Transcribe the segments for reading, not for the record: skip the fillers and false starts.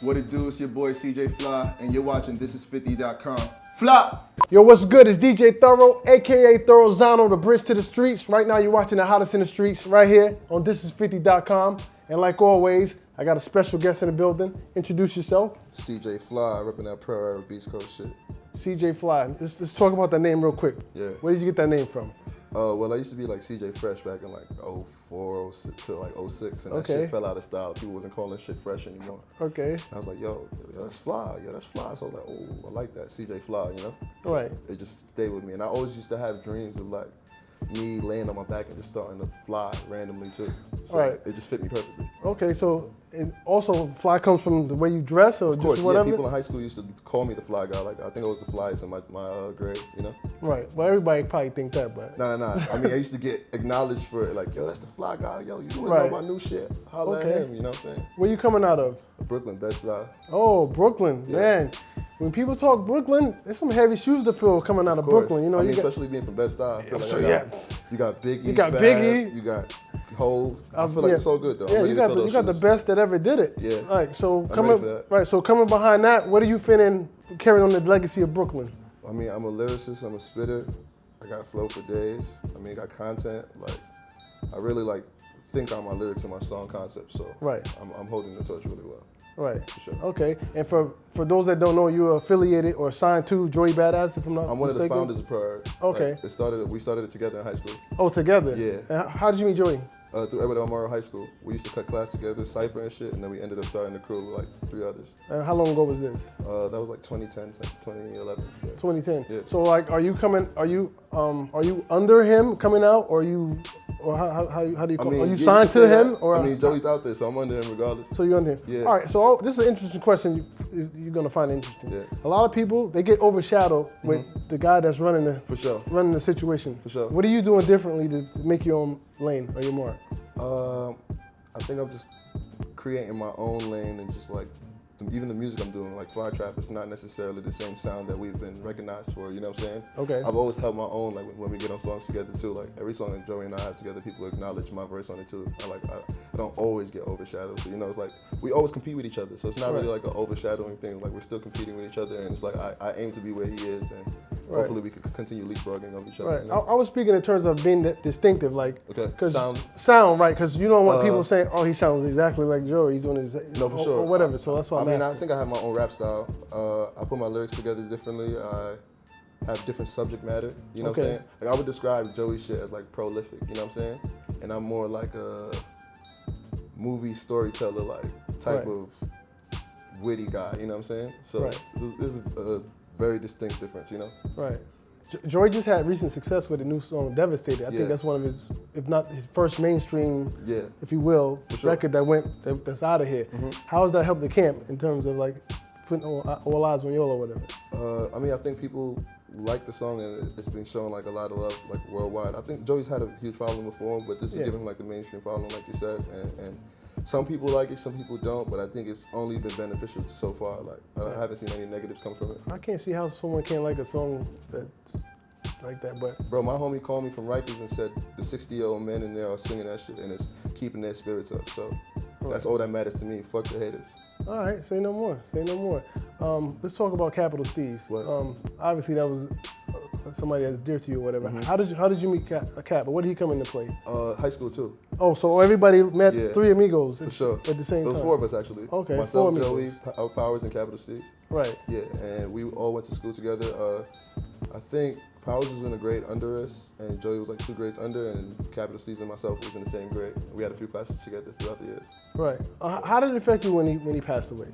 What it do? It's your boy CJ Fly, and you're watching Thisis50.com. Fly! Yo, what's good? It's DJ Thoro, aka Thoro Zano, the bridge to the streets. Right now, you're watching the hottest in the streets right here on Thisis50.com. And like always, I got a special guest in the building. Introduce yourself. CJ Fly, repping that Pro Beast Coast shit. CJ Fly. Let's talk about that name real quick. Yeah. Where did you get that name from? Well, I used to be like CJ Fresh back in like 04, 06 to like 06, and that shit fell out of style. People wasn't calling shit fresh anymore. Okay. And I was like, yo, that's Fly. Yo, that's Fly. So I was like, oh, I like that. CJ Fly, you know? So right. It just stayed with me. And I always used to have dreams of like me laying on my back and just starting to fly randomly too. So it just fit me perfectly. Okay, so and also Fly comes from the way you dress, or of course, just whatever? Yeah, people in high school used to call me the Fly guy. Like I think I was the flyest in my grade, you know? Right. Well, everybody probably think that, but No. I mean, I used to get acknowledged for it. Like, yo, that's the Fly guy. Yo, you want to know about new shit? Holla at him. You know what I'm saying? Where you coming out of? Brooklyn, Bed-Stuy. Oh, Brooklyn, man. When people talk Brooklyn, there's some heavy shoes to fill coming out of Brooklyn. You know, I mean, especially being from Bed-Stuy, I feel like you got Biggie, you got Fab, Biggie, you got Hove. I feel like it's all good though. Yeah, you got the best that ever did it. Yeah. Right. So coming behind that, what are you feeling carrying on the legacy of Brooklyn? I mean, I'm a lyricist. I'm a spitter. I got flow for days. I mean, I got content. Like, I really like think on my lyrics and my song concept. So I'm holding the torch really well. Right. For sure. Okay. And for those that don't know, you're affiliated or signed to Joey Badass, if I'm not mistaken? I'm one of the founders of Priority. Okay. Like, we started it together in high school. Oh, together? Yeah. And how did you meet Joey? Through Edward Elmore High School. We used to cut class together, cypher and shit, and then we ended up starting the crew with like 3 others. How long ago was this? That was like 2010, 2011. Yeah. 2010. Yeah. So like, are you under him coming out, or how do you call it? Are you signed to him? Or I mean, Joey's out there, so I'm under him regardless. So you're under him. Yeah. All right. So this is an interesting question. You're gonna find interesting. Yeah. A lot of people, they get overshadowed with the guy that's running the situation. For sure. What are you doing differently to make your own lane or your mark? I think I'm just creating my own lane, and just like even the music I'm doing, like Fly Trap, it's not necessarily the same sound that we've been recognized for, you know what I'm saying? Okay. I've always held my own, like when we get on songs together too, like every song that Joey and I have together, people acknowledge my verse on it too. I don't always get overshadowed, so you know, it's like, we always compete with each other, so it's not really like an overshadowing thing, like we're stistill competing with each other, and it's like, I aim to be where he is, and hopefully we can continue leapfrogging of each other. Right. You know? I was speaking in terms of being distinctive, like sound, right? Because you don't want people saying, "Oh, he sounds exactly like Joey. He's doing his no, for sure, or whatever." So that's why I think I have my own rap style. I put my lyrics together differently. I have different subject matter. You know what I'm saying? Like I would describe Joey's shit as like prolific. You know what I'm saying? And I'm more like a movie storyteller, like type of witty guy. You know what I'm saying? So this is a very distinct difference, you know? Right. Joey just had recent success with a new song, Devastated. I think that's one of his, if not his first mainstream, if you will, record that's out of here. How has that helped the camp in terms of like putting all eyes on y'all or whatever? I mean, I think people like the song, and it's been shown like a lot of love like worldwide. I think Joey's had a huge following before, but this is giving him like the mainstream following, like you said, and some people like it, some people don't, but I think it's only been beneficial so far. Like, I haven't seen any negatives come from it. I can't see how someone can't like a song that's like that, but... Bro, my homie called me from Rikers and said the 60-year-old men in there are singing that shit, and it's keeping their spirits up, so that's all that matters to me. Fuck the haters. All right, say no more, say no more. Let's talk about Capital Steez. Obviously that was somebody that's dear to you or whatever. How did you meet Cap? What did he come into play? High school too. Oh, so everybody met 3 amigos for sure at the same time? There was 4 of us actually. Okay, myself, Joey, Powers, and Capital Steez. Right. Yeah, and we all went to school together. I think Powers was in a grade under us, and Joey was like 2 grades under, and Capital Steez and myself was in the same grade. We had a few classes together throughout the years. Right. How did it affect you when he passed away?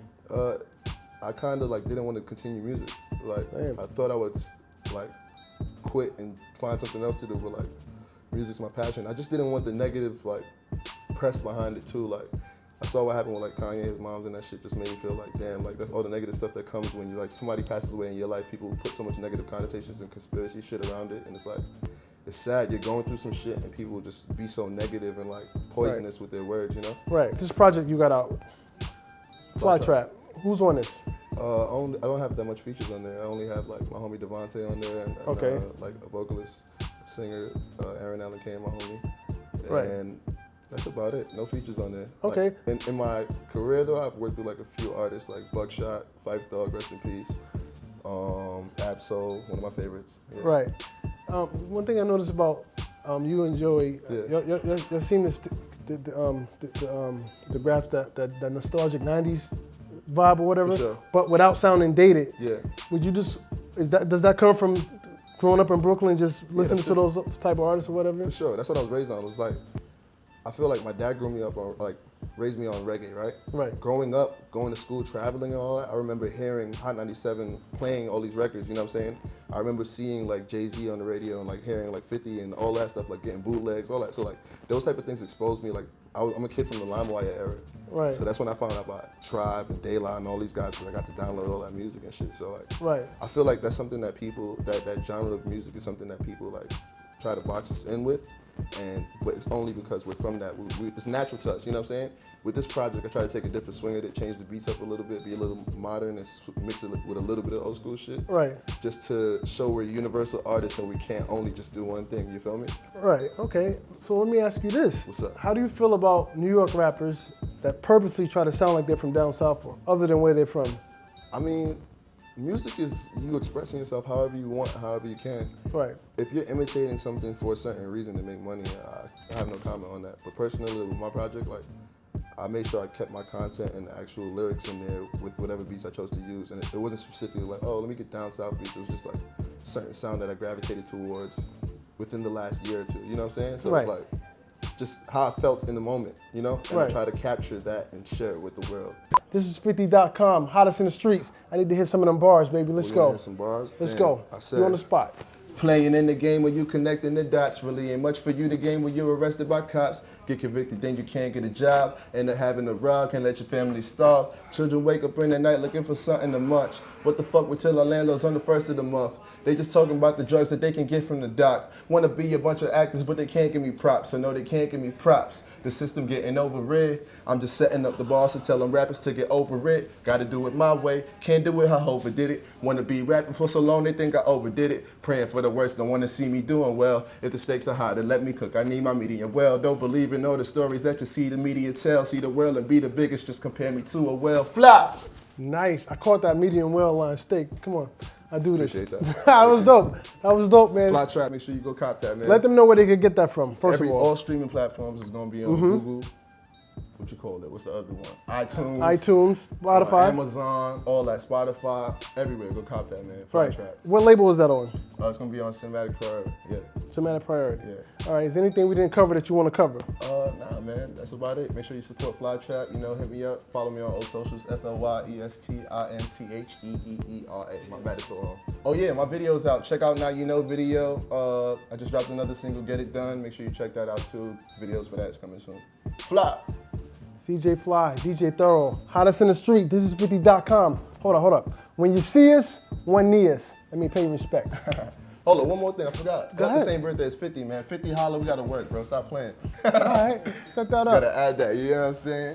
I kind of like didn't want to continue music. Like I thought I would like quit and find something else to do, but like music's my passion. I just didn't want the negative like press behind it too. Like I saw what happened with like Kanye, his moms, and that shit just made me feel like, damn, like that's all the negative stuff that comes when you like somebody passes away in your life. People put so much negative connotations and conspiracy shit around it, and it's like, it's sad. You're going through some shit and people will just be so negative and like poisonous with their words, you know? Right. This project you got out, Fly Trap. Who's on this? I don't have that much features on there. I only have like my homie Devontae on there, and like a vocalist, singer, Aaron Allen Kane, my homie, and That's about it. No features on there. Okay. Like, in my career though, I've worked with like a few artists like Buckshot, Phife Dawg, rest in peace. Absol, one of my favorites. Yeah. Right. One thing I noticed about you and Joey, you seem to grasp that nostalgic '90s vibe or whatever, sure. but without sounding dated. Yeah. Would you just does that come from growing up in Brooklyn, just listening to those type of artists or whatever? For sure. That's what I was raised on. It was like, I feel like my dad grew me up on, like, raised me on reggae, right? Right. Growing up, going to school, traveling and all that, I remember hearing Hot 97 playing all these records, you know what I'm saying? I remember seeing like Jay-Z on the radio and like hearing like 50 and all that stuff, like getting bootlegs, all that. So like those type of things exposed me. Like I'm a kid from the LimeWire era. Right. So that's when I found out about Tribe and Daylight and all these guys, because I got to download all that music and shit. So like, right. I feel like that's something that people, that genre of music is something that people like try to box us in with. But it's only because we're from that. It's natural to us, you know what I'm saying? With this project, I try to take a different swing at it, change the beats up a little bit, be a little modern, and mix it with a little bit of old school shit. Right. Just to show we're universal artists and we can't only just do one thing, you feel me? Right, okay. So let me ask you this. What's up? How do you feel about New York rappers that purposely try to sound like they're from down south, or other than where they're from? I mean, music is you expressing yourself however you want, however you can. Right. If you're imitating something for a certain reason to make money, I have no comment on that. But personally, with my project, like, I made sure I kept my content and the actual lyrics in there with whatever beats I chose to use. And it wasn't specifically like, oh, let me get down south beats. It was just like a certain sound that I gravitated towards within the last year or two. You know what I'm saying? So right. It's like just how I felt in the moment, you know? And right. I try to capture that and share it with the world. Thisis50.com, hottest in the streets. I need to hit some of them bars, baby. Let's go. Hear some bars? Let's Damn, go. You on the spot. Playing in the game when you connecting the dots really ain't much for you. The game when you're arrested by cops, get convicted, then you can't get a job, end up having a rob, can't let your family starve. Children wake up in the night looking for something to munch. What the fuck, we tell our landlords on the first of the month. They just talking about the drugs that they can get from the doc. Wanna be a bunch of actors, but they can't give me props. So no, they can't give me props. The system getting overrid. I'm just setting up the bars to tell them rappers to get over it. Gotta do it my way, can't do it how Hova did it. Wanna be rapping for so long, they think I overdid it. Praying for the worst, don't wanna see me doing well. If the stakes are high, then let me cook, I need my medium well. Don't believe in all the stories that you see the media tell. See the world and be the biggest, just compare me to a well flop. Nice, I caught that medium well line steak. Come on, I do this. Appreciate that. That was dope. That was dope, man. Fly Trap, make sure you go cop that, man. Let them know where they can get that from, first of all. All streaming platforms is gonna be on Google. What you call it? What's the other one? iTunes, Spotify. Amazon, all that, Spotify, everywhere. Go cop that, man. Fly Trap. What label is that on? It's gonna be on Cinematic Priority. Yeah. Cinematic Priority. Yeah. All right. Is there anything we didn't cover that you want to cover? Nah, man. That's about it. Make sure you support Fly Trap. You know, hit me up. Follow me on all socials. FLYESTINTHEERA. My bad, it's so long. Oh yeah, my video's out. Check out Now You Know video. I just dropped another single, Get It Done. Make sure you check that out too. Videos for that is coming soon. Fly. CJ Fly, DJ Thoro, hottest in the street, Thisis50.com. Hold up. When you see us, one knee us. Let me pay respect. Hold on, one more thing, I forgot. Go Got ahead. the same birthday as 50, man. 50 holla, we gotta work, bro. Stop playing. All right, set that up. Gotta add that, you know what I'm saying?